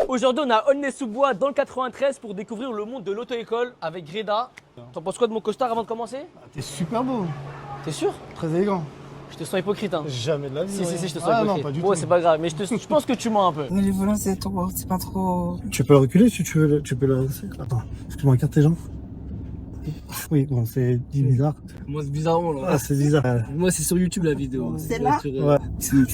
Aujourd'hui, on a Aulnay-sous-Bois dans le 93 pour découvrir le monde de l'auto-école avec Greda. T'en penses quoi de mon costard avant de commencer? T'es super beau, T'es sûr? très élégant. Je te sens hypocrite, hein. Jamais de la vie. Si, je te sens Ah hypocrite. non, pas du Ouais, tout. c'est pas grave, mais je pense que tu mens un peu. Mais les volants, c'est trop, c'est pas trop. Tu peux le reculer si tu veux, tu peux le laisser. Attends, excuse-moi, écarte tes jambes. Oui, bon, c'est bizarre. Moi, c'est bizarrement là. Ah, c'est bizarre. Moi, c'est sur YouTube la vidéo. C'est là? Ouais. Je le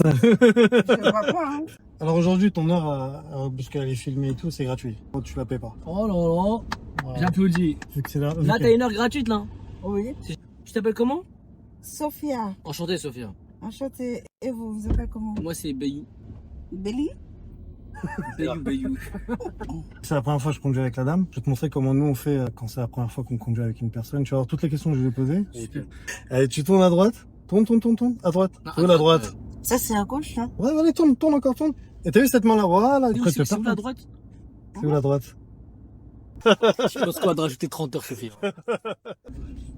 vois pas, hein. Alors aujourd'hui, ton heure, puisqu'elle est filmée et tout, c'est gratuit. Tu la payes pas. Oh là là. Voilà. J'applaudis. Vu que c'est là. Là, t'as une heure gratuite là. Oui. Tu t'appelles comment? Sophia, Enchanté, Sophia. enchantée. Et vous, vous appelez comment? Moi, c'est Bayou. Belly? Bayou. C'est la première fois que je conduis avec la dame. Je vais te montrer comment nous on fait quand c'est la première fois qu'on conduit avec une personne. Tu vas voir toutes les questions que je vais poser. Super. Allez, tu tournes à droite. Tourne. À droite. Non, Tourne à droite. Ça, c'est à gauche, hein? Ouais, allez, tourne encore, tourne. Et t'as vu cette main-là? Voilà. C'est où la droite? C'est où la droite? Je pense qu'on va te rajouter 30 heures, Sophia.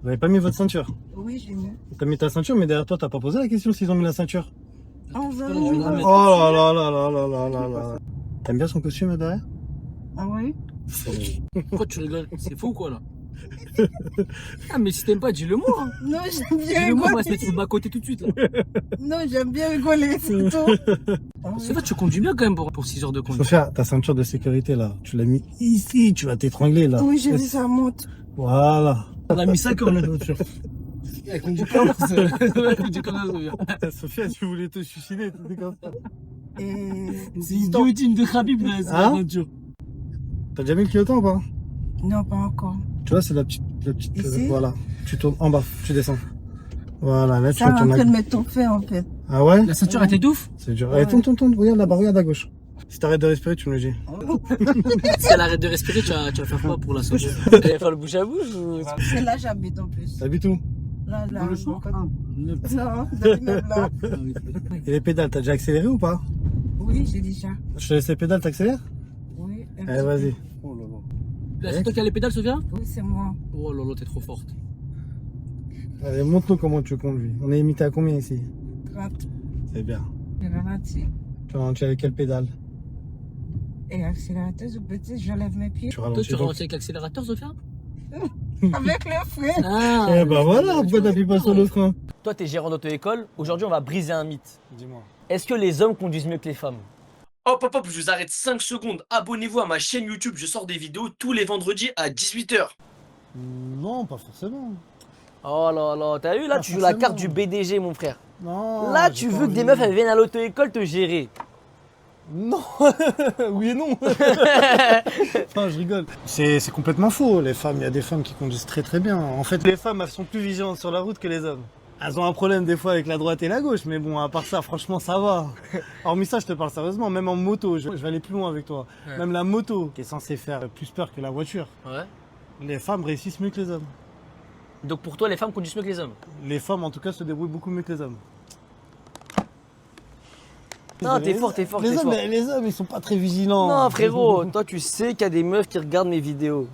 Vous avez pas mis votre ceinture. Oui, j'ai mis. T'as mis ta ceinture, mais derrière toi, t'as pas posé la question s'ils ont mis la ceinture. On va Je vais la mettre. Oh là. T'aimes bien son costume derrière? Ah oui? Pourquoi tu rigoles? C'est faux ou quoi là? Ah, mais si t'aimes pas, dis-le-moi. Hein. Non, j'aime bien Dis-le-moi, on va rigoler. se mettre sur le bas-côté tout de suite là. Non, j'aime bien rigoler, c'est tout. C'est vrai, tu conduis bien quand même pour 6 heures de conduite. Sophia, ta ceinture de sécurité là, tu l'as mis ici, tu vas t'étrangler là. Oui, j'ai vu ça monte. Voilà. On a mis 5 heures la voiture. Elle conduit comme ça. Elle conduit comme ça, Sophia. Sophia, tu voulais te suicider, t'étais comme ça. Et... C'est une guillotine de Khabib là, cette Hein voiture. T'as déjà mis le clignotant ou pas? Non, pas encore. Tu vois, c'est la petite, Ici? voilà. Tu tournes en bas, tu descends. Voilà, là tu Ça va en retournes train de à... m'étouffer, en fait. Ah ouais? La ceinture, elle t'étouffe? C'est dur. Ouais. Allez, tourne, regarde là-bas, regarde à gauche. Si t'arrêtes de respirer, tu me le dis. Si elle arrête de respirer, tu vas faire quoi pour la sauver? Elle va faire le bouche à bouche ou... C'est là j'habite en plus. T'habites où? Là, Dans le champ? non, j'habite même là. Et les pédales, t'as déjà accéléré ou pas? Oui, j'ai déjà. Je te laisse les pédales, t'accélères? Oui. un Allez, petit vas-y. Oh là là. C'est toi qui as les pédales, Sophia? peu. Oui, c'est moi. Oh là là, t'es trop forte. Allez, montre-nous comment tu conduis. On est limité à combien ici? 30. C'est bien. Et ralenti. Tu as avec quelle pédale? Et accélérateur, ou petit, j'enlève mes pieds. Tu Toi, ralentis tu donc. ralentis avec l'accélérateur, Sophia? Avec le frein. Ah! Eh ben voilà, pourquoi t'appuies pas sur le frein? Toi, t'es gérant d'auto-école. Aujourd'hui, on va briser un mythe. Dis-moi. Est-ce que les hommes conduisent mieux que les femmes? Hop, je vous arrête 5 secondes. Abonnez-vous à ma chaîne YouTube. Je sors des vidéos tous les vendredis à 18h. Non, pas forcément. Oh là là, t'as vu là, Ah, tu joues la carte du forcément. BDG, mon frère. Non. Là, j'ai tu pas veux que des envie. meufs elles viennent à l'auto-école te gérer. Non. Oui et non. Enfin, je rigole. C'est complètement faux. Les femmes, il y a des femmes qui conduisent très bien. En fait, les femmes, elles sont plus vigilantes sur la route que les hommes. Elles ont un problème des fois avec la droite et la gauche, mais bon, à part ça, franchement, ça va. Hormis ça, je te parle sérieusement, même en moto, je vais aller plus loin avec toi. Ouais. Même la moto, qui est censée faire plus peur que la voiture, Ouais. les femmes réussissent mieux que les hommes. Donc pour toi, les femmes conduisent mieux que les hommes? Les femmes, en tout cas, se débrouillent beaucoup mieux que les hommes. Non, t'es fort, t'es fort, Les t'es hommes, fort. les hommes, ils sont pas très vigilants. Non, frérot, toi, tu sais qu'il y a des meufs qui regardent mes vidéos.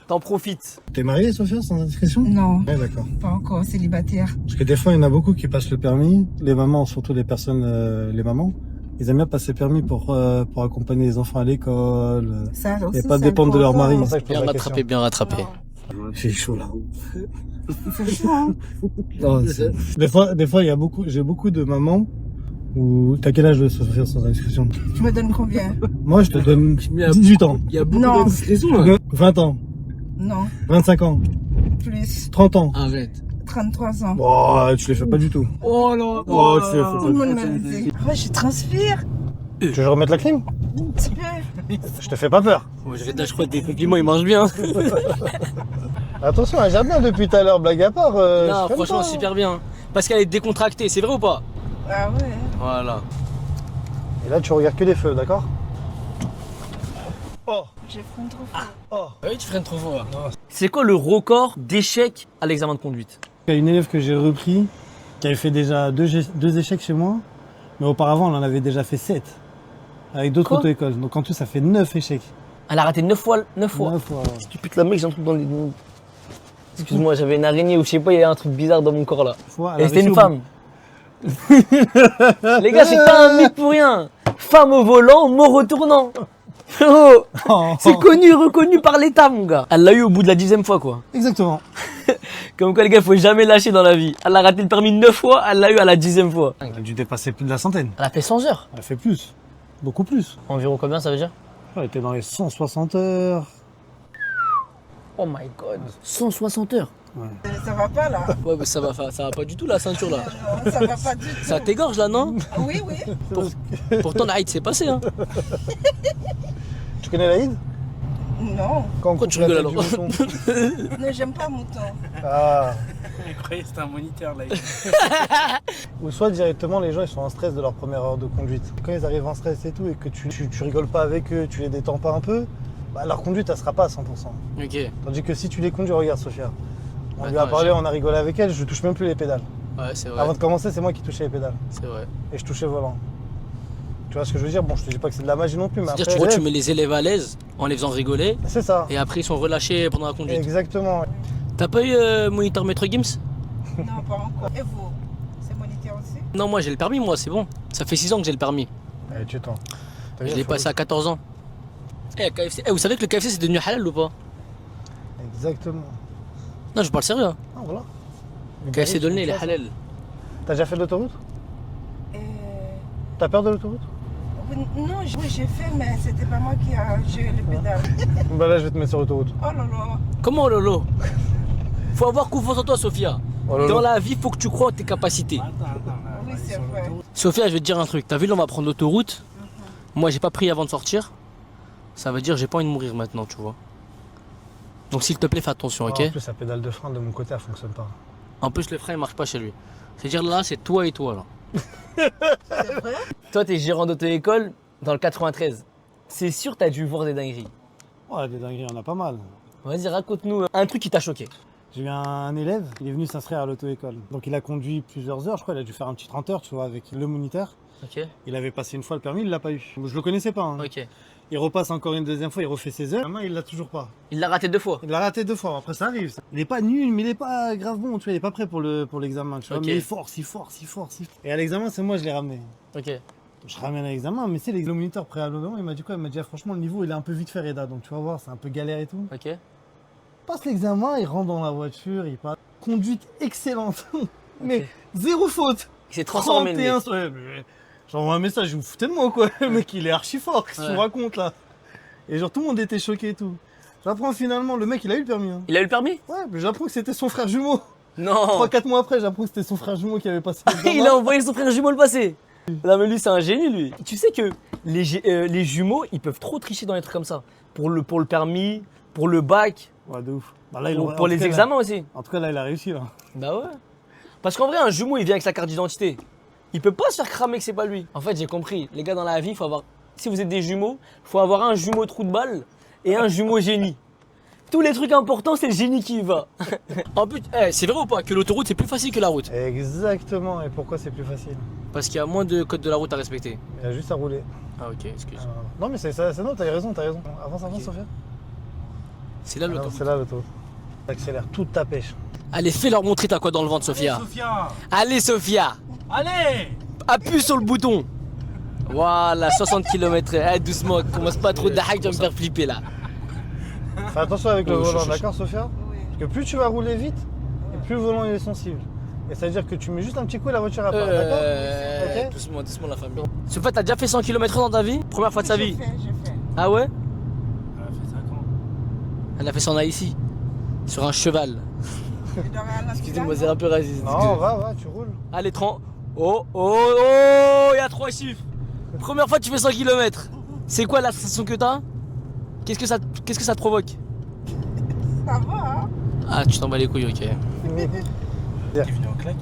T'en profites. T'es mariée, Sophia, sans indiscrétion? Non, Ouais, d'accord. pas encore, célibataire. Parce que des fois, il y en a beaucoup qui passent le permis. Les mamans, surtout les personnes, les mamans, ils aiment bien passer le permis pour accompagner les enfants à l'école. Ça aussi, Et pas c'est dépendre de leur important. mari. Bien rattrapé, bien rattrapé. C'est chaud là. Il fait chaud, hein. Non, des fois, j'ai beaucoup de mamans où t'as quel âge de Sophia sans indiscrétion? Tu me donnes combien? Moi, je te donne 18 ans, Il y a beaucoup Non. d'indiscrétions là. 20 ans, Non, 25 ans, plus. 30 ans. Arrête. 33 ans. Oh, tu les fais pas du tout. Oh là. Oh, tu les fais Tout pas le du monde m'a dit. Ouais, je transpire. tout. Tu veux remettre la clim? Un petit peu. Je te fais pas peur. Je crois que des compliments, ils mangent bien. Attention, elle gère bien depuis tout à l'heure, blague à part. Non, franchement, super bien. Parce qu'elle est décontractée, c'est vrai ou pas? Ah ouais. Voilà. Et là, tu regardes que les feux, d'accord? Oh, J'ai freine trop fort. oh. Oui, tu freines trop fort. C'est quoi le record d'échecs à l'examen de conduite? Il y a une élève que j'ai repris, qui avait fait déjà deux échecs chez moi, mais auparavant, elle en avait déjà fait 7. Avec d'autres Quoi auto-écoles. Donc en tout, ça fait 9 échecs. Elle a raté 9 fois. 9 fois. 9 fois. Tu putes la mec, j'ai un truc dans les. Excuse-moi, j'avais une araignée ou je sais pas, il y a un truc bizarre dans mon corps là. Elle Et a c'était réussi une au femme. Les gars, c'est pas un mythe pour rien. Femme au volant, mot retournant. Frérot, Oh. c'est connu, reconnu par l'État, mon gars. Elle l'a eu au bout de la 10e fois, quoi. Exactement. Comme quoi, les gars, faut jamais lâcher dans la vie. Elle a raté le permis 9 fois, elle l'a eu à la 10e fois. Elle a dû dépasser plus de la centaine. Elle a fait 100 heures. Elle a fait plus. Beaucoup plus. Environ combien, ça veut dire? Elle était dans les 160 heures. Oh my god. 160 heures. Ça va pas là. Ouais, mais ça va pas du tout, la ceinture, là. Non, ça va pas du tout. Ça t'égorge, là, non? Oui, oui. Pourtant, la Haït s'est passé, hein. Tu connais l'Aïd? Non, Quand on Pourquoi coupe tu la rigoles, tête du alors? mouton. non, j'aime pas mouton. Ah. Je croyais que c'était un moniteur là. Ou soit directement les gens ils sont en stress de leur première heure de conduite. Quand ils arrivent en stress et tout et que tu rigoles pas avec eux, tu les détends pas un peu, bah leur conduite elle sera pas à 100%. Ok. Tandis que si tu les conduis, regarde Sophia. On lui a Attends, parlé, on a rigolé avec elle, je touche même plus les pédales. Ouais, c'est vrai. Avant de commencer, c'est moi qui touchais les pédales. C'est vrai. Et je touchais le volant. Tu vois ce que je veux dire? Bon, je te dis pas que c'est de la magie non plus, mais C'est-à-dire, après. tu vois, tu élève, mets les élèves à l'aise en les faisant rigoler, c'est ça. et après, ils sont relâchés pendant la conduite. Exactement. T'as pas eu moniteur maître Gims? Non, pas encore. Et vous? C'est moniteur aussi? Non, moi, j'ai le permis, moi, c'est bon. Ça fait 6 ans que j'ai le permis. Allez, tu t'en. Je l'ai passé à 14 ans. KFC. Vous savez que le KFC, c'est devenu halal ou pas? Exactement. Non, je parle sérieux. Hein. Ah, voilà. KFC Dolnay, il est halal. T'as déjà fait de l'autoroute? Euh, T'as peur de l'autoroute? oui, non, oui, j'ai fait, mais c'était pas moi qui a géré les pédales. Bah là, je vais te mettre sur l'autoroute. Oh là là. Comment, Lolo? Faut avoir confiance en toi, Sophia. Oh, Lolo. Dans la vie, faut que tu crois en tes capacités. Oui, c'est vrai. Sophia, je vais te dire un truc. T'as vu, là, on va prendre l'autoroute. Moi, j'ai pas pris avant de sortir. Ça veut dire j'ai pas envie de mourir maintenant, tu vois. Donc, s'il te plaît, fais attention, ok? En plus, la pédale de frein de mon côté, elle fonctionne pas. En plus, le frein, il marche pas chez lui. C'est-à-dire, là, c'est toi et toi, là. C'est vrai? Toi, t'es gérant d'auto-école dans le 93. C'est sûr, t'as dû voir des dingueries. Ouais, des dingueries, on a pas mal. Vas-y, raconte-nous un truc qui t'a choqué. J'ai eu un élève, il est venu s'inscrire à l'auto-école. Donc il a conduit plusieurs heures, je crois, il a dû faire un petit 30 heures, tu vois, avec le moniteur. Ok. Il avait passé une fois le permis, il l'a pas eu. Je le connaissais pas. Hein. Ok. Il repasse encore une deuxième fois, il refait ses heures. Il l'a toujours pas. Il l'a raté 2 fois. Il l'a raté 2 fois, après ça arrive. Il est pas nul, mais il est pas grave bon, tu vois, il est pas prêt pour l'examen, tu vois. Ok. Mais il force. Et à l'examen, c'est moi, je l'ai ramené. Ok. Je ramène à l'examen, mais c'est le moniteur préalablement, il m'a dit quoi? Il m'a dit, ah, franchement, le niveau, il est un peu vite fait, Reda, donc tu vas voir, c'est un peu galère et tout. Ok. Passe l'examen, il rentre dans la voiture, il passe. Conduite excellente. Mais zéro faute. Il s'est transformé, le 31 mec. sur... mais j'envoie un message, vous vous foutez de moi quoi. Le mec il est archi fort, qu'est-ce que tu Ouais. me racontes là? Et genre tout le monde était choqué et tout. J'apprends finalement, le mec il a eu le permis. Hein. Il a eu le permis? Ouais, mais j'apprends que c'était son frère jumeau. Non. 3-4 mois après, j'apprends que c'était son frère jumeau qui avait passé l'examen. Il a envoyé son frère jumeau le passer. Non, mais lui, c'est un génie, lui. Tu sais que les jumeaux, ils peuvent trop tricher dans les trucs comme ça. Pour le permis, pour le bac, Ouais, de ouf. Bah, là, pour les examens aussi. En tout cas, là, il a réussi là. Bah ouais. Parce qu'en vrai, un jumeau, il vient avec sa carte d'identité. Il peut pas se faire cramer que c'est pas lui. En fait, j'ai compris. Les gars, dans la vie, faut avoir. Si vous êtes des jumeaux, faut avoir un jumeau trou de balle et un jumeau génie. Tous les trucs importants, c'est le génie qui y va. En plus, c'est vrai ou pas que l'autoroute c'est plus facile que la route? Exactement, et pourquoi c'est plus facile? Parce qu'il y a moins de codes de la route à respecter. Il a juste à rouler. Ah ok, excuse. Non, mais c'est non, t'as raison. Avance, Ok. Sophia. C'est là Ah non, l'autoroute. c'est là l'autoroute. Accélère toute ta pêche. Allez, fais leur montrer t'as quoi dans le ventre, Sophia. Sophia. Allez, Sophia. Allez. Appuie sur le bouton. Voilà, 60 km. Doucement, commence pas trop de hack, tu vas me faire flipper là. Fais attention avec le Oh, volant, chaud. d'accord Sophia? Oui. Parce que plus tu vas rouler vite, et plus le volant il est sensible. Et ça veut dire que tu mets juste un petit coup et la voiture elle part, d'accord? Ok. Doucement la famille. Sophia, t'as déjà fait 100 km dans ta vie? Première fois de sa vie. J'ai fait. Ah ouais? Elle a fait 5 ans. Elle a fait 100 ans ici. Sur un cheval. Je dois aller à la Excusez-moi, c'est finale, un peu raciste. Non, va, tu roules. Allez, 30. Oh, il y a 3 chiffres. Première fois que tu fais 100 km. C'est quoi la sensation que t'as? Qu'est-ce que ça te provoque? Ça va, hein? Ah, tu t'en bats les couilles, ok. T'es venu en claquette.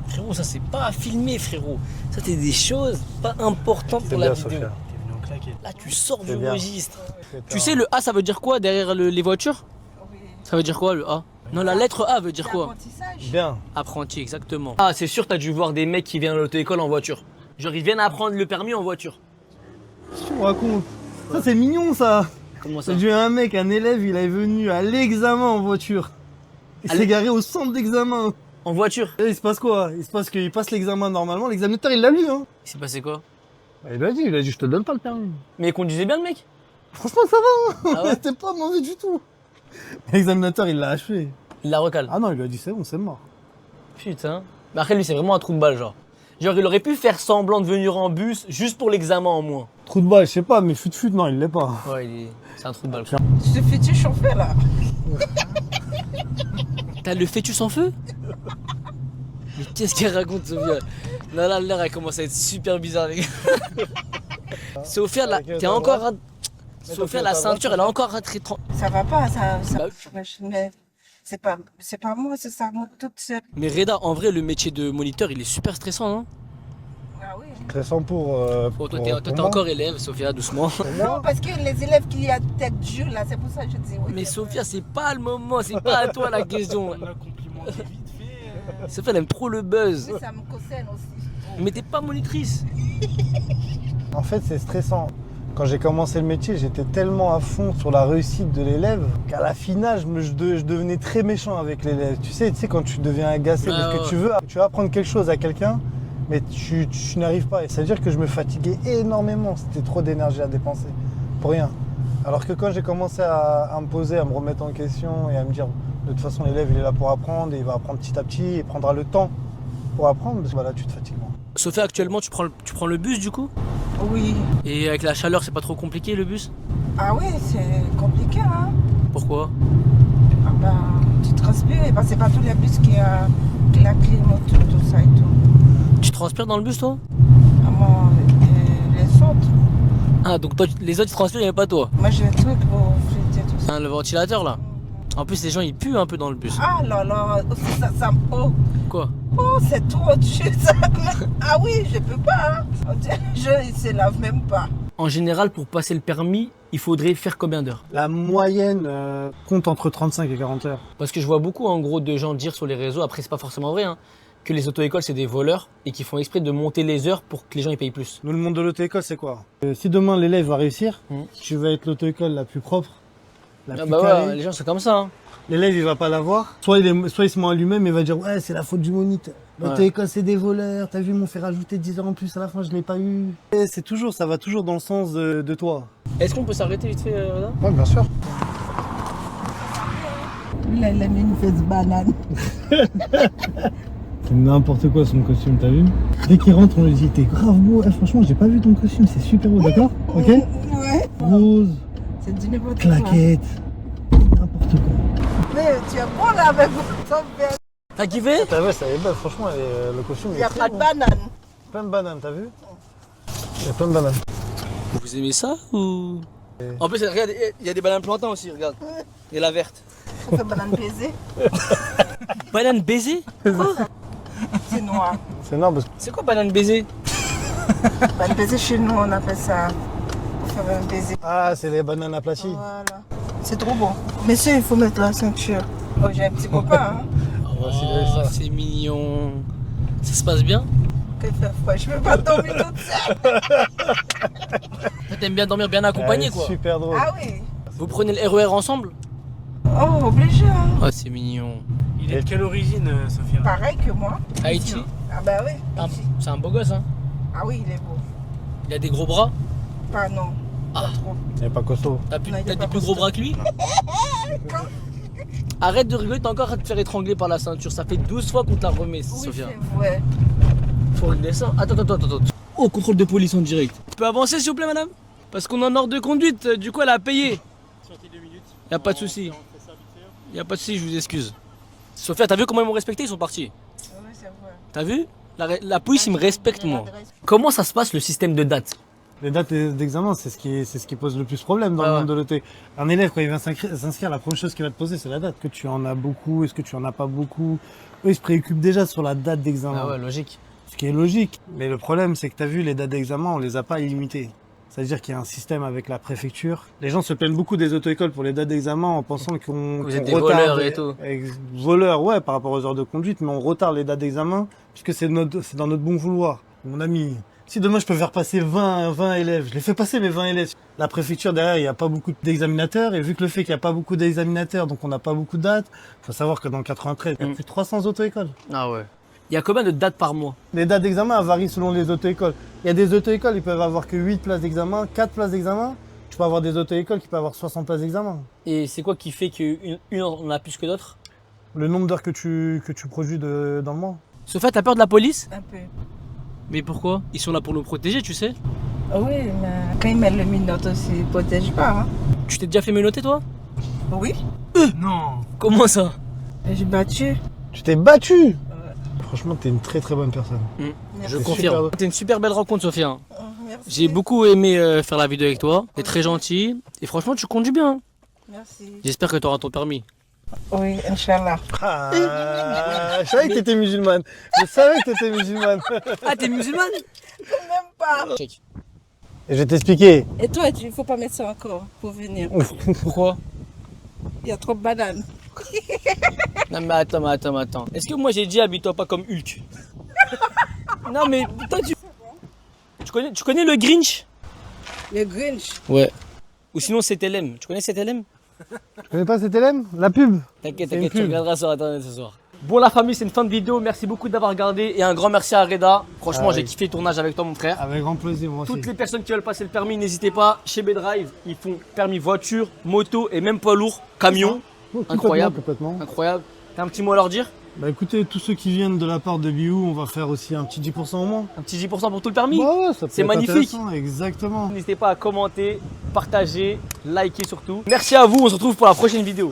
Frérot, ça c'est pas à filmer, frérot. Ça c'est des choses pas importantes C'est pour la bien vidéo. Sophia. T'es venu en claquette. Là, tu sors C'est du bien. registre. C'est Tu sais, le A, ça veut dire quoi derrière les voitures? Oui. Ça veut dire quoi, le A? Non, la lettre A veut dire quoi? L'apprentissage. Bien. Apprenti, exactement. Ah, c'est sûr, t'as dû voir des mecs qui viennent à l'auto-école en voiture. Genre, ils viennent apprendre le permis en voiture. Qu'est-ce que tu me racontes? Ça c'est mignon ça. Comment ça? J'ai eu un mec, un élève, il est venu à l'examen en voiture. Il s'est garé au centre d'examen. En voiture? Et il se passe quoi? Il se passe qu'il passe l'examen normalement. L'examinateur il l'a lu hein. Il s'est passé quoi? Il a dit, je te donne pas le permis. Mais il conduisait bien le mec. Franchement, ça va. Ah ouais C'était pas mauvais du tout. L'examinateur, il l'a achevé. Il la recale. Ah non, il lui a dit, c'est bon, c'est mort. Putain. Mais après, lui, c'est vraiment un trou de balle, genre. Genre, il aurait pu faire semblant de venir en bus juste pour l'examen en moins. Trou de balle, je sais pas, mais fut, non, il l'est pas. Ouais, c'est un trou de balle. Ce futur chauffeur là. T'as le fœtus en feu? Mais qu'est-ce qu'elle raconte, Sophia? Là, l'air, elle commence à être super bizarre, les gars. Sophia, là, t'es encore. Sophia, la ceinture, elle a encore raté. Ça va pas, ça. Bah, Mais c'est pas moi, c'est ça, moi toute seule. Mais Reda, en vrai, le métier de moniteur, il est super stressant, non? Ah oui. Stressant pour. Bon, toi, t'es encore élève, Sophia, doucement. Non, parce que les élèves qui ont tête dure là, c'est pour ça que je dis oui. Mais Sophia, c'est pas le moment, c'est pas à toi la question. On a complimenté vite fait. Sophia, elle aime trop le buzz. Oui, ça me concerne aussi. Mais t'es pas monitrice. En fait, c'est stressant. Quand j'ai commencé le métier, j'étais tellement à fond sur la réussite de l'élève qu'à la finale, je devenais très méchant avec l'élève. Tu sais, quand tu deviens agacé parce que tu veux apprendre quelque chose à quelqu'un, mais tu n'arrives pas. Et ça veut dire que je me fatiguais énormément. C'était trop d'énergie à dépenser pour rien. Alors que quand j'ai commencé à me poser, à me remettre en question et à me dire, de toute façon, l'élève, il est là pour apprendre et il va apprendre petit à petit et prendra le temps pour apprendre, parce que voilà, tu te fatigues moins. Sophia, actuellement, tu prends le bus du coup? Oui. Et avec la chaleur, c'est pas trop compliqué le bus? Ah oui, c'est compliqué, hein. Pourquoi? Ah bah, tu transpires, et bah, c'est pas tous les bus qui a la clim, tout ça et tout. Tu transpires dans le bus toi? Ah, moi, les autres, Ah, donc toi, les autres ils transpirent, mais pas toi? moi j'ai un truc pour fluider tout ça. Hein, le ventilateur là? En plus, les gens ils puent un peu dans le bus. Ah là là, ça oh, Quoi? oh c'est trop dur ça. Ah oui, je peux pas. Hein. On dirait que je ne se lave même pas. En général, pour passer le permis, il faudrait faire combien d'heures? La moyenne compte entre 35 et 40 heures. Parce que je vois beaucoup en gros de gens dire sur les réseaux, après c'est pas forcément vrai, hein, que les auto-écoles c'est des voleurs et qu'ils font exprès de monter les heures pour que les gens ils payent plus. Nous, le monde de l'auto-école, c'est quoi? Si demain l'élève va réussir, tu vas être l'auto-école la plus propre, la Ah plus bah carrée. ouais, les gens c'est comme ça. Hein. L'élève, il va pas l'avoir. Soit il se ment à lui-même et va dire, ouais, c'est la faute du moniteur. L'auto-école, c'est des voleurs. T'as vu, ils m'ont fait rajouter 10 heures en plus à la fin, je l'ai pas eu. Et ça va toujours dans le sens de toi. Est-ce qu'on peut s'arrêter vite fait là? Ouais, bien sûr. La mine fait de banane. C'est n'importe quoi son costume, t'as vu? Dès qu'il rentre, on lui dit, t'es grave beau. Franchement, j'ai pas vu ton costume, c'est super beau, d'accord? Ok? Ouais. Rose, C'est du n'importe quoi. claquette, n'importe quoi. Mais tu es bon là avec ton verre. T'as kiffé? T'as vu, ça est belle, franchement, le costume, Il n'y a pas de banane. Plein de bananes, t'as vu? Il y a plein de bananes. Vous aimez ça ou? En plus, regarde, il y a des bananes plantains aussi, regarde. Et la verte. Ça fait banane baisée. Banane baiser? Quoi? C'est noir. C'est énorme parce que C'est quoi banane baiser? Banane baisée chez nous, on appelle ça pour faire un baiser. c'est les bananes aplaties. Voilà. C'est trop bon. Messieurs, il faut mettre la ceinture. Oh, j'ai un petit copain, hein. Oh, c'est mignon. Ça se passe bien? Qu'il fait froid, je peux pas dormir toute seule. T'aimes bien dormir bien accompagné quoi. Super drôle. Ah oui. Vous prenez le RER ensemble? Oh, obligé, hein. Oh, c'est mignon. Il est de quelle origine, Sophia? Pareil que moi. Haïti? Ah bah oui. C'est un beau gosse, hein? Ah oui, il est beau. Il a des gros bras? Pas non. Pas trop. Il n'est pas costaud. T'as Non, il est des pas plus gros bras que lui? Arrête de rigoler, t'es encore à te faire étrangler par la ceinture. Ça fait 12 fois qu'on te la remet, Oui, Sophia. c'est vrai. Faut le descendre. Attends. Oh, contrôle de police en direct. Tu peux avancer s'il vous plaît, madame? Parce qu'on est en ordre de conduite, du coup elle a payé. Sortie 2 minutes. Y a pas de souci. Y a pas de souci, je vous excuse. Sophia, t'as vu comment ils m'ont respecté? Ils sont partis. Oui, c'est vrai. T'as vu? La police, ils me respectent, moi. Comment ça se passe le système de date? Les dates d'examen, c'est ce qui pose le plus problème dans Ah le ouais. monde de l'ET. Un élève, quand il vient s'inscrire, la première chose qu'il va te poser, c'est la date. Que tu en as beaucoup, est-ce que tu en as pas beaucoup? Eux, ils se préoccupent déjà sur la date d'examen. Ah ouais, logique. Ce qui est logique. Mais le problème, c'est que tu as vu, les dates d'examen, on les a pas illimitées. C'est-à-dire qu'il y a un système avec la préfecture. Les gens se plaignent beaucoup des auto-écoles pour les dates d'examen en pensant qu'on Vous êtes qu'on des retarde voleurs et tout. Voleurs, ouais, par rapport aux heures de conduite, mais on retarde les dates d'examen puisque c'est dans notre bon vouloir. Mon ami, si demain je peux faire passer 20 élèves, je les fais passer mes 20 élèves. La préfecture, derrière, il n'y a pas beaucoup d'examinateurs. Et vu que le fait qu'il n'y a pas beaucoup d'examinateurs, donc on n'a pas beaucoup de dates, il faut savoir que dans le 93, il y a plus de 300 auto-écoles. Ah ouais. Il y a combien de dates par mois? Les dates d'examen elles varient selon les auto-écoles. Il y a des auto-écoles, ils peuvent avoir que 8 places d'examen, 4 places d'examen. Tu peux avoir des auto-écoles qui peuvent avoir 60 places d'examen. Et c'est quoi qui fait qu'une en a plus que d'autres? Le nombre d'heures que tu produis dans le mois. Sophia, t'as peur de la police? Un peu. Mais pourquoi? Ils sont là pour nous protéger, tu sais. Oui, mais quand ils mettent le minote aussi, ils ne protègent pas. Hein. Tu t'es déjà fait menotter, toi? Oui. Non. Comment ça? J'ai battu. Tu t'es battu. Franchement, t'es une très très bonne personne. Je Merci. confirme. C'était une super belle rencontre, Sophia. Merci. J'ai beaucoup aimé faire la vidéo avec toi. T'es très gentil. Et franchement, tu conduis bien. Merci. J'espère que tu auras ton permis. Oui, Inch'Allah. Ah, je savais que t'étais musulmane. Je savais que t'étais musulmane. Ah, t'es musulmane? Même pas. Check. Et je vais t'expliquer. Et toi, il ne faut pas mettre ça encore pour venir. Pourquoi? Il y a trop de bananes. Non mais attends. Est-ce que moi j'ai dit habille-toi pas comme Hulk? Non mais toi tu connais le Grinch? Le Grinch. Ouais. Ou sinon CTLM. Tu connais CTLM? Tu connais pas cette élève? La pub. T'inquiète, C'est une tu pub. regarderas sur internet ce soir. Bon la famille, c'est une fin de vidéo. Merci beaucoup d'avoir regardé et un grand merci à Reda. Franchement, Ah j'ai oui. kiffé le tournage avec toi mon frère. Avec grand plaisir, moi aussi. Toutes les personnes qui veulent passer le permis, n'hésitez pas. Chez B-Drive, ils font permis voiture, moto et même poids lourd, camion. Complètement, Incroyable. Complètement. Incroyable. T'as un petit mot à leur dire? Bah écoutez, tous ceux qui viennent de la part de Biou, on va faire aussi un petit 10% au moins. Un petit 10% pour tout le permis? Bah ouais, ça peut C'est être magnifique. intéressant, exactement. N'hésitez pas à commenter, partager, liker surtout. Merci à vous, on se retrouve pour la prochaine vidéo.